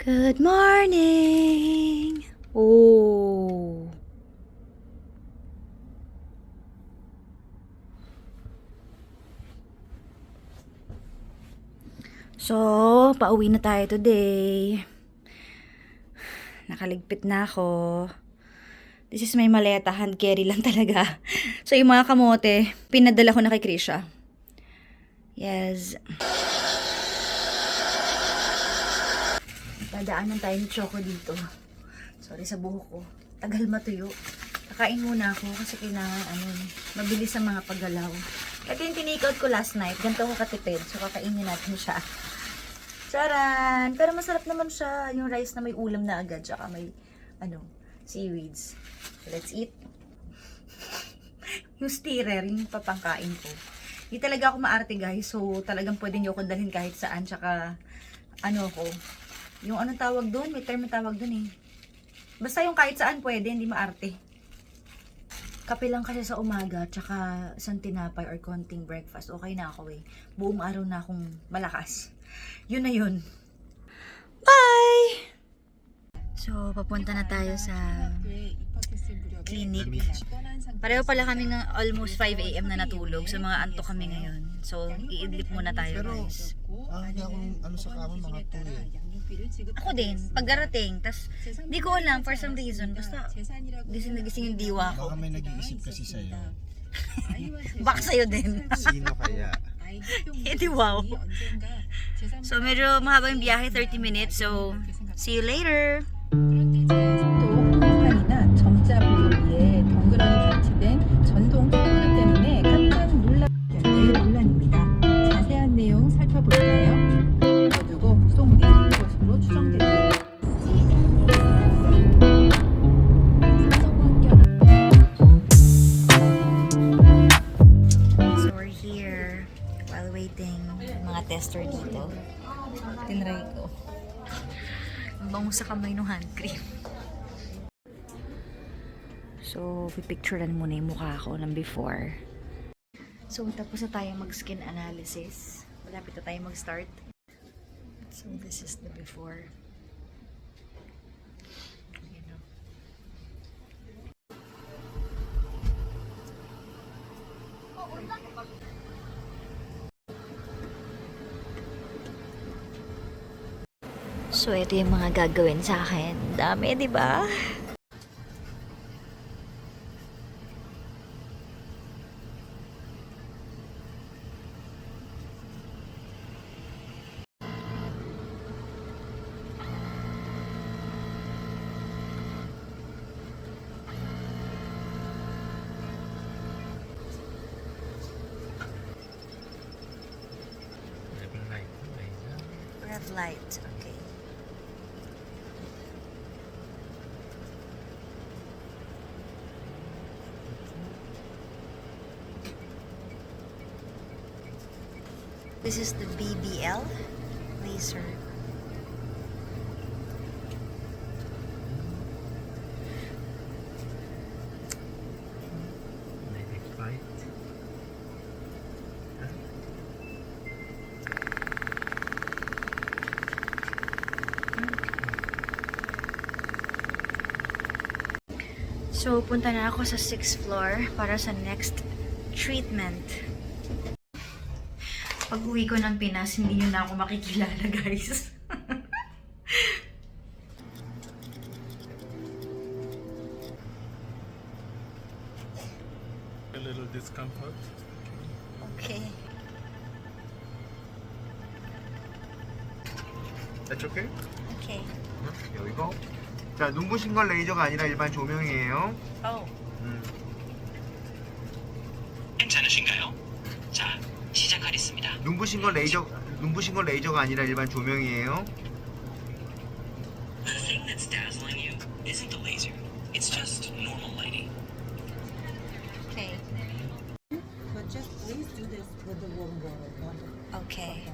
Good morning! Oh. So, pauwi na tayo today. Nakaligpit na ako. This is my maleta. Hand carry lang talaga. So, yung mga kamote, pinadala ko na kay Krisha. Yes. Dadaanan tayo ni Choco dito. Sorry sa buhok ko. Tagal matuyo. Kakain muna ako kasi kailangan mabilis ang mga paggalaw. Ito yung tinake-out ko last night. Ganito ko katipid. So, kakainin natin siya. Charan! Pero masarap naman siya. Yung rice na may ulam na agad. Tsaka may, seaweeds. Let's eat. Yung stirrer, yung papangkain ko. Hindi talaga ako maarte guys. So, talagang pwede nyo ako dalhin kahit saan. Tsaka, yung anong tawag doon? May term na tawag doon eh. Basta yung kahit saan pwede, hindi maarte. Kape lang kasi sa umaga, tsaka isang tinapay or konting breakfast. Okay na ako eh. Buong araw na akong malakas. Yun na yun. Bye! So, papunta na tayo sa clinic. Pareho pala kami ng almost 5 AM na natulog. So, mga antok kami ngayon. So, iidlip muna tayo guys. Hindi ako sa kama mga 2 eh. Ako din, pagdarating, tas hindi ko alam for some reason, basta gising na gising yung diwa ko. Baka may nag-iisip kasi sa'yo. Baka sa'yo din. Sino kaya? Edi wow. So medyo mahaba yung biyahe, 30 minutes, so see you later. 또 홍판이나 점자 부위에 덩그러니 배치된 전동 스피커 때문에 깜짝 놀랄 논란입니다. 자세한 내용 살펴볼까요? 모두고 속 내린 것으로 추정됩니다. So we're here while waiting mga tester dito. Tinry ko. Ang bango sa kamay ng hand cream. So, pipicturean muna yung mukha ko ng before. So, tapos na tayo mag-skin analysis. Malapit na tayo mag-start. So, this is the before. Ayan o. So, ito yung mga gagawin sa akin. Dami, di ba? Rev light. Okay. This is the BBL laser. So, punta na ako sa 6th floor para sa next treatment. Pag uwi ko ng Pinas, hindi nyo na ako makikilala, guys. A little discomfort. Okay. That's okay? Okay. 여기고. 자, 눈부신 건 레이저가 아니라 일반 조명이에요. Oh. 괜찮으신가요? 자, 시작하겠습니다. 눈부신 건 레이저가 아니라 일반 조명이에요. The thing that's dazzling you isn't the laser. It's just normal lighting. Okay. But just please do this with the warm water. Okay.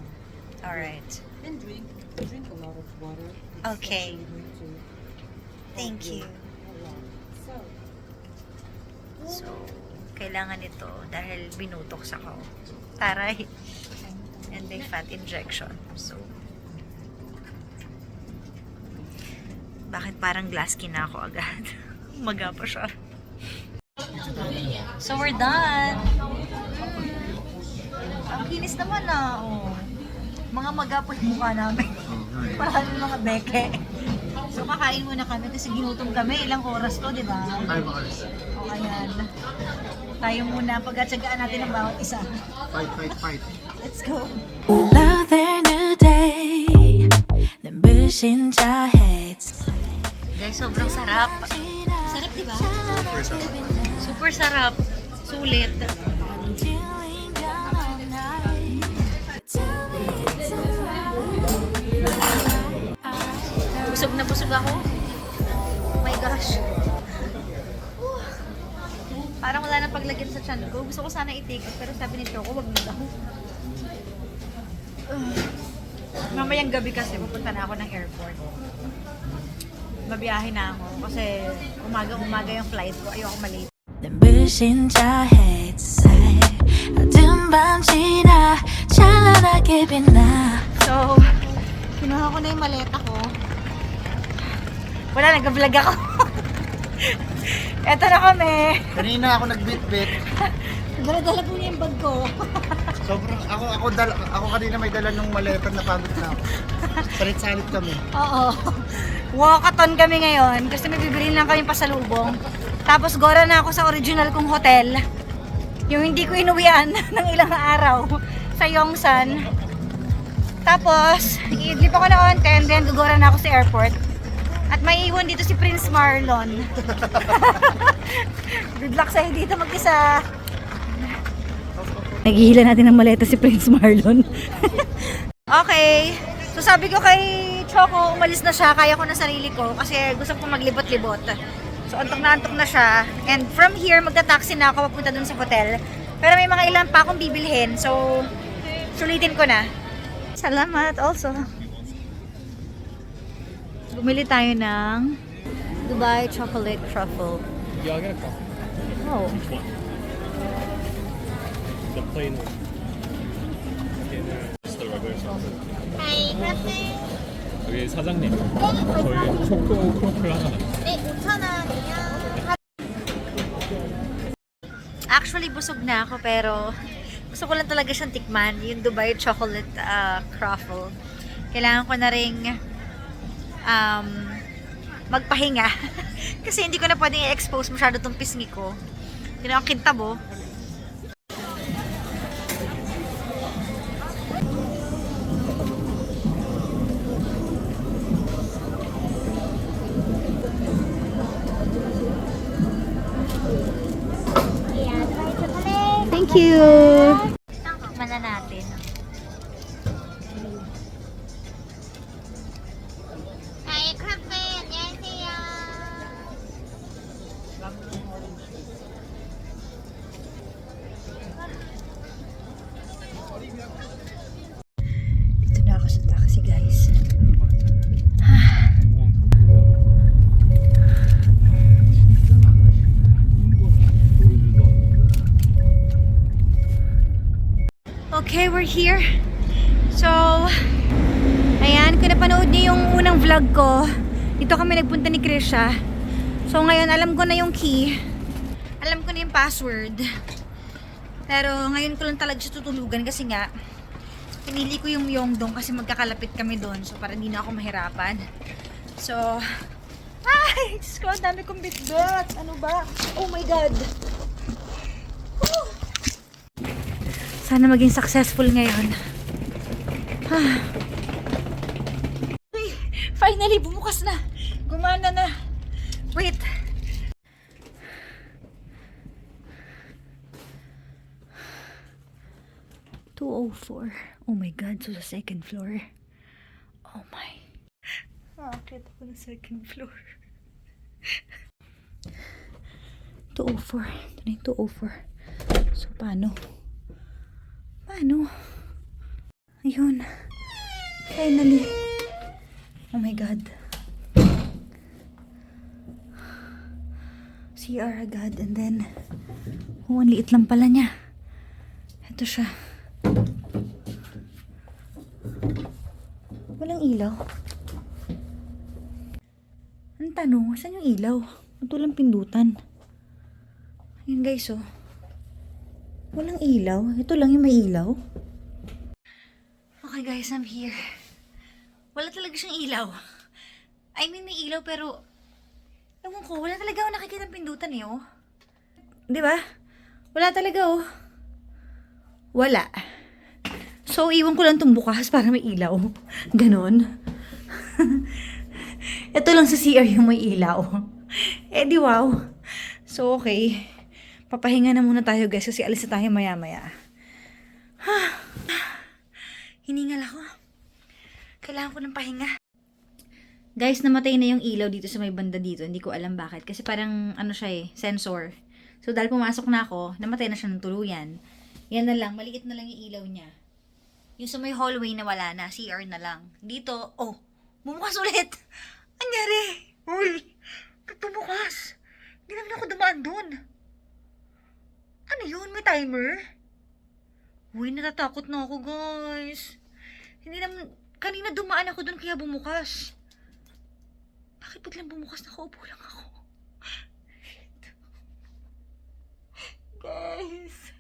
Alright. And drink a lot of water. Okay. Thank you. So, kailangan ito dahil binutox ako. Taray. And may fat injection. So, Bakit parang glass skin na ako agad? Umaga pa siya. So we're done. Ang kinis naman na. Oh. Mga magapo yung mukha namin. Parang mga beke. So kakain muna kami kasi ginutom kami. Ilang oras to, di ba? 5 hours. O ayan. Tayo muna. Pagkatsagaan natin ang bawat isa. Fight. Let's go. Another day 눈부신 저 heads Guys, sobrang sarap. Sarap, di ba? Super sarap. Sulit. Busog na busog ako. Oh my gosh. Whew. Parang wala nang paglagyan sa tiyan ko. Gusto ko sana i-take it, pero sabi ni Choco, wag na daw. Mamayang gabi kasi pupunta na ako ng airport. Mabiyahe na ako kasi umaga yung flight ko. Ayoko malate. 눈부신 저 heads 어두운 밤 지나 찬란하게 빛나 So, kinuha ko na yung maleta ko. Wala, nag-vlog ako. Eto na kami. Kanina ako nagbit-bit. Dala-dala po niya yung bag ko. Sobrang ako kanina may dala ng maleta na pagod na ako. Salit-salit kami. Oo. Walkathon kami ngayon kasi may bibili lang kami pasalubong. Tapos gora na ako sa original kong hotel. Yung hindi ko inuwian ng ilang araw sa Yongsan. Tapos, i-idlip ako na onte and then gugora na ako sa airport. At may iwan dito si Prince Marlon. Good luck sa'yo dito mag-isa. Naghihila natin ng maleta si Prince Marlon. Okay. So sabi ko kay Choco, umalis na siya. Kaya ko na sarili ko kasi gusto ko maglibot-libot. So antok na siya. And from here, magta-taxi na ako papunta dun sa hotel. Pero may mga ilan pa akong bibilhin. So, sulitin ko na. Salamat also. Bumili tayo ng Dubai Chocolate Truffle. Yeah, I'll get a couple. Oh. The plain one. Okay, just the regular chocolate. 여기 사장님, 저희 초코 크로플 하나. Actually, busog na ako pero gusto ko lang talaga siyang tikman, yung Dubai Chocolate Truffle. Kailangan ko na ring magpahinga kasi hindi ko na pwedeng i-expose masyado itong pisngi ko. Yun ang kintabo. Thank you! Tikman na natin. Dito na ako sa taxi, guys. Okay, we're here. So, ayan, kung napanood niyo yung unang vlog ko, dito kami nagpunta ni Krisha. So, ngayon, alam ko na yung key. Alam ko na yung password. Pero, ngayon ko lang talaga siya tutulugan kasi nga, pinili ko yung Myeongdong kasi magkakalapit kami doon. So, para hindi na ako mahirapan. So, ay! Diyos ko, ang dami kong bitbit. Ano ba? Oh my God! Woo! Sana maging successful ngayon. Ay, finally, bumukas na. Gumana na. Wait. $204. Oh my God, so sa second floor. Oh my. Akit ako na second floor. 204. Ito na yung 204. So, paano? Paano? Ayun. Finally. Oh my God. CR agad. And then, oh, ang liit lang pala niya. Ito siya. Walang ilaw. tanong, saan yung ilaw? Ito lang pindutan. Ayan guys, oh. Walang ilaw. Ito lang yung may ilaw. Okay guys, I'm here. Wala talaga siyang ilaw. I mean, may ilaw pero... Ewan ko, wala talaga ako nakikita pindutan eh, oh. Di ba? Wala talaga, oh. Wala. So, iwan ko lang itong bukas para may ilaw. Ganon. Ito lang sa CR yung may ilaw. Eh di wow. So, okay. Papahinga na muna tayo guys kasi alis na tayo maya-maya. Hiningal ako. Kailangan ko ng pahinga. Guys, namatay na yung ilaw dito sa may banda dito. Hindi ko alam bakit. Kasi parang ano siya eh, sensor. So, dahil pumasok na ako, namatay na siya ng tuluyan. Yan na lang, maliit na lang yung ilaw niya. Yung sa may hallway na wala na, CR na lang. Dito, oh, bumukas ulit. Anyari? Uy, ba't bumukas? Hindi naman ako dumaan dun. Ano yun? May timer? Uy, natatakot na ako, guys. Hindi naman, kanina dumaan ako dun kaya bumukas. Bakit biglang bumukas? Nakaupo lang ako. Guys,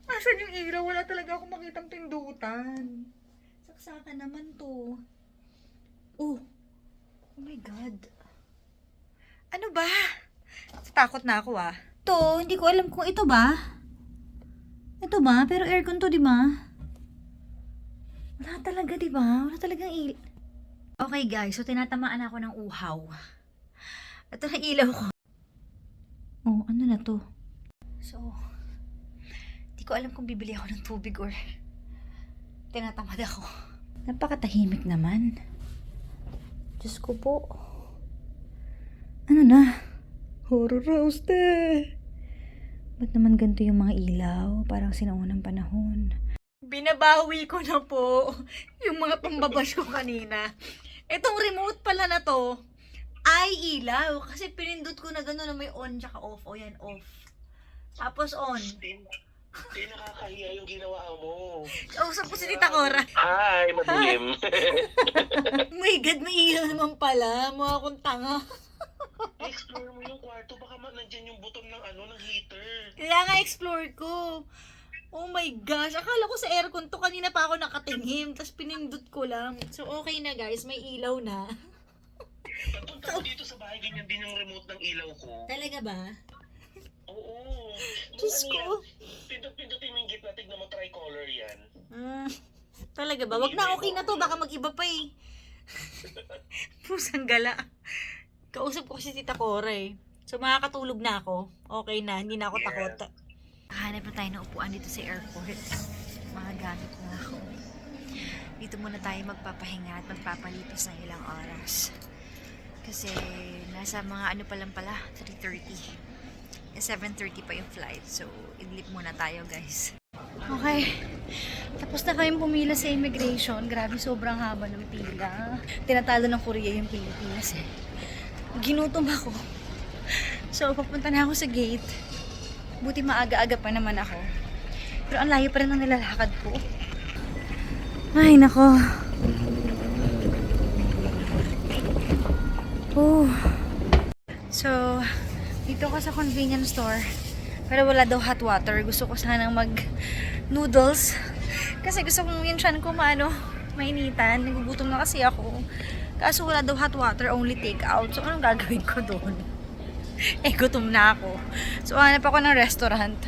asan yung ilaw? Wala talaga ako makitang pindutan. Saksakan naman to. Oh my God. Ano ba? Takot na ako ah. To, hindi ko alam kung ito ba. Ito ba? Pero aircon to, di ba? Wala talaga, di ba? Wala talagang ilaw. Okay guys, so tinatamaan ako ng uhaw. Ito na ilaw ko. Oh, ano na to? So, di ko alam kung bibili ako ng tubig or tinatamad ako. Napakatahimik naman. Diyos ko po. Ano na? Horror house de. Ba't naman ganito yung mga ilaw? Parang sinaunang panahon. Binabawi ko na po yung mga pambabash ko kanina. Itong remote pala na to ay ilaw. Kasi pinindot ko na gano'n na may on tsaka off. O yan, off. Tapos on. Hindi nakakahiya yung ginawa mo. Kausap ko si Tita Cora. Hi, madilim. Oh my God, may ilaw naman pala. Mukha akong tanga. Explore mo yung kwarto. Baka nandyan yung button ng ng heater. Kaya nga explore ko. Oh my gosh. Akala ko sa aircon to. Kanina pa ako nakatingin. Tapos pinindot ko lang. So okay na guys. May ilaw na. Pagpunta ko dito sa bahay, ganyan din yung remote ng ilaw ko. Talaga ba? Oo. Diyos ko. Pindot-pindotin mo yung gitna. Tignan mo, tricolor yan. Talaga ba? Wag na, okay na to. Baka mag-iba pa eh. Pusang gala. Kausap ko si Tita Cora eh. So makakatulog na ako. Okay na, hindi na ako takot. Hanap na tayo ng upuan dito sa airport. Mga gamit na ako. Dito muna tayo magpapahinga at magpapalipas ng ilang oras. Kasi nasa mga ano pa lang pala, 3:30. 7:30 pa yung flight. So, idlip muna tayo guys. Okay. Tapos na kayong pumila sa immigration. Grabe, sobrang haba ng pila. Tinatalo ng Korea yung Pilipinas eh. Ginutom ako. So, papunta na ako sa gate. Buti maaga-aga pa naman ako. Pero ang layo pa rin ang nilalakad ko. Ay, nako. Oh. So, dito ako sa convenience store. Pero wala daw hot water. Gusto ko sanang mag-noodles. Kasi gusto kong yung tiyan ko mainitan. Nagugutom na kasi ako. Kaso wala daw hot water, only take out. So, anong gagawin ko doon? Eh, gutom na ako. So, hanap ako ng restaurant.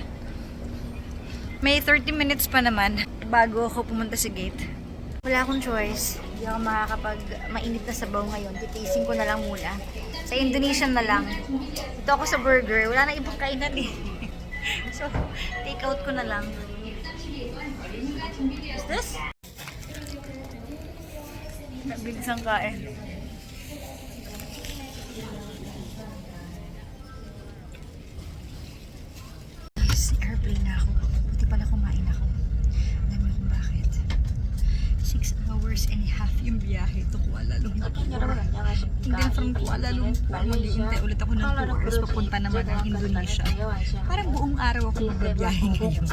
May 30 minutes pa naman bago ako pumunta sa gate. Wala akong choice. Hindi ako makakapag-mainit na sabaw ngayon. Titising ko na lang muna. Sa Indonesian na lang. Dito ako sa burger. Wala na ibang kainan eh. So, take out ko na lang. Is this? Bilisang kain. Guys, airplane na ako. Buti pala kumain ako. Alam niyo kung bakit. 6 hours and a half yung biyahe to Kuala Lumpur. And then from Kuala Lumpur, mag-iintay ulit ako ng 2 hours papunta naman ng Indonesia. Parang buong araw ako magbabiyahe ngayon.